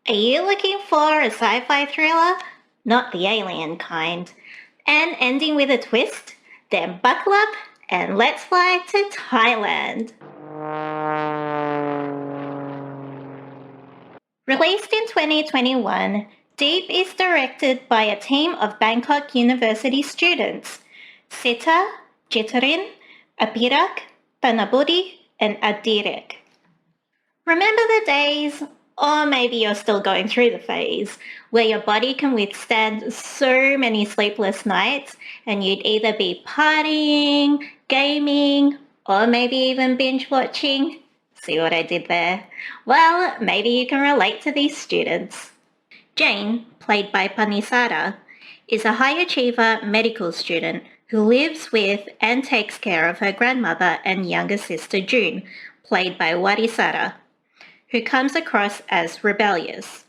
Are you looking for a sci-fi thriller? Not the alien kind. And ending with a twist? Then buckle up and let's fly to Thailand. Released in 2021, Deep is directed by a team of Bangkok University students, Sita, Jitarin, Apirak, Tanabudi, and Adirek. Remember the days, or maybe you're still going through the phase, where your body can withstand so many sleepless nights and you'd either be partying, gaming, or maybe even binge watching? See what I did there? Well, maybe you can relate to these students. Jane, played by Panisara, is a high achiever medical student who lives with and takes care of her grandmother and younger sister June, played by Warisara, who comes across as rebellious.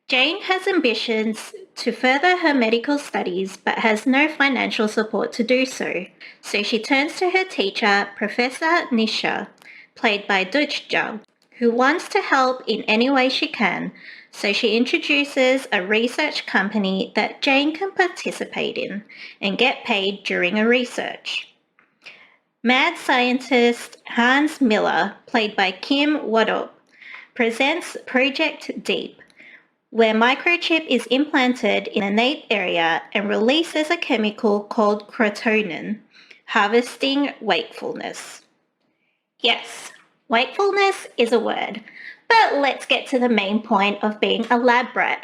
Jane has ambitions to further her medical studies but has no financial support to do so, so she turns to her teacher, Professor Nisha, played by Dujjal, who wants to help in any way she can, so she introduces a research company that Jane can participate in and get paid during a research. Mad scientist Hans Miller, played by Kim Wadop, presents Project Deep, where microchip is implanted in a nape area and releases a chemical called crotonin, harvesting wakefulness. Yes, wakefulness is a word, but let's get to the main point of being a lab rat,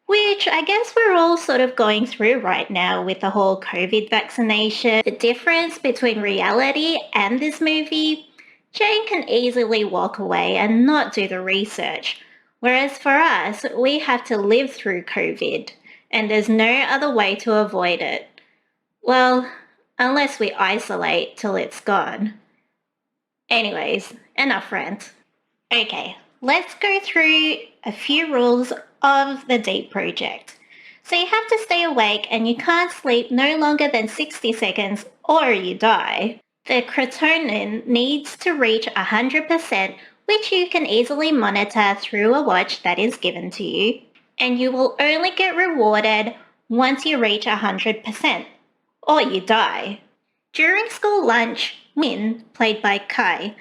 which I guess we're all sort of going through right now with the whole COVID vaccination. The difference between reality and this movie, Jane can easily walk away and not do the research, whereas for us, we have to live through COVID, and there's no other way to avoid it. Well, unless we isolate till it's gone. Anyways, enough rant. Okay, let's go through a few rules of the Deep Project. So you have to stay awake and you can't sleep no longer than 60 seconds or you die. The crotonin needs to reach 100%, which you can easily monitor through a watch that is given to you, and you will only get rewarded once you reach 100%, or you die. During school lunch, Min, played by Kai,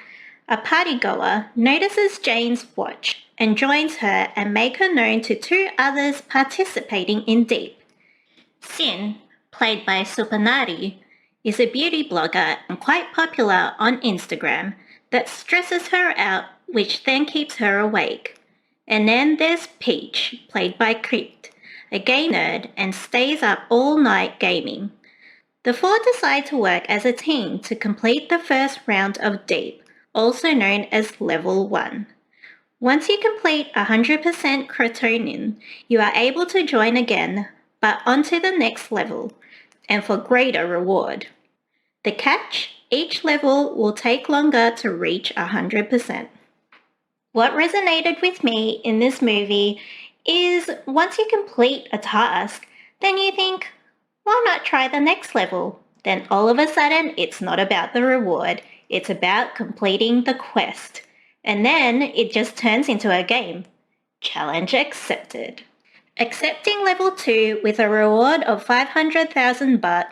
a partygoer, notices Jane's watch and joins her and make her known to two others participating in Deep. Sin, played by Supanari, is a beauty blogger and quite popular on Instagram that stresses her out, which then keeps her awake. And then there's Peach, played by Crypt, a gay nerd and stays up all night gaming. The four decide to work as a team to complete the first round of Deep, also known as Level 1. Once you complete 100% crotonin, you are able to join again, but onto the next level, and for greater reward. The catch, each level will take longer to reach 100%. What resonated with me in this movie is once you complete a task, then you think, why not try the next level? Then all of a sudden, it's not about the reward, it's about completing the quest. And then it just turns into a game. Challenge accepted. Accepting level 2 with a reward of 500,000 baht,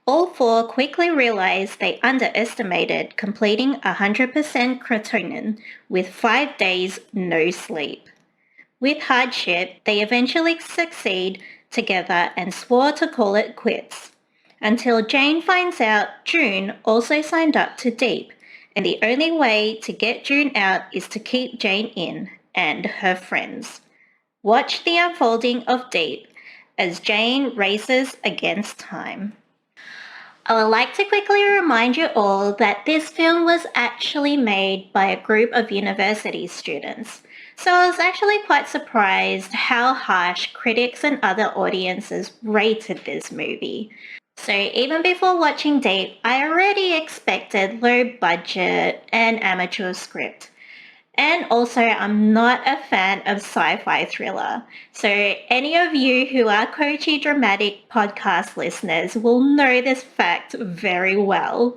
all four quickly realized they underestimated completing 100% crotonin with 5 days no sleep. With hardship, they eventually succeed together and swore to call it quits. Until Jane finds out June also signed up to Deep, and the only way to get June out is to keep Jane in and her friends. Watch the unfolding of Deep as Jane races against time. I would like to quickly remind you all that this film was actually made by a group of university students. So I was actually quite surprised how harsh critics and other audiences rated this movie. So even before watching Deep, I already expected low budget and amateur script. And also, I'm not a fan of sci-fi thriller. So any of you who are Kochi Dramatic podcast listeners will know this fact very well.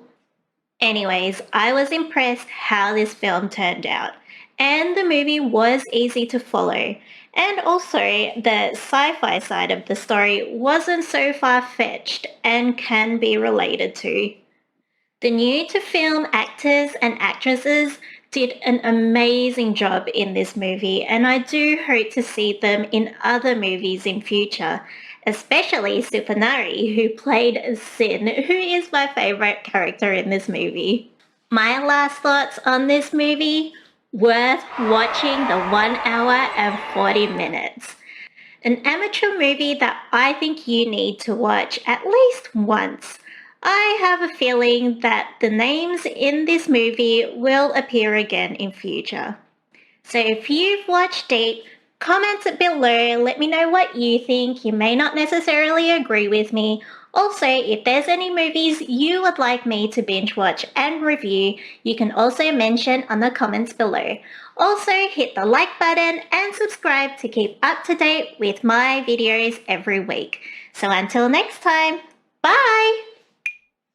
Anyways, I was impressed how this film turned out. And the movie was easy to follow. And also, the sci-fi side of the story wasn't so far-fetched and can be related to. The new-to-film actors and actresses did an amazing job in this movie, and I do hope to see them in other movies in future, especially Supanari, who played Sin, who is my favorite character in this movie. My last thoughts on this movie: worth watching the 1 hour and 40 minutes. An amateur movie that I think you need to watch at least once. I have a feeling that the names in this movie will appear again in future. So if you've watched Deep, comment below, let me know what you think. You may not necessarily agree with me. Also, if there's any movies you would like me to binge watch and review, you can also mention on the comments below. Also, hit the like button and subscribe to keep up to date with my videos every week. So until next time, bye!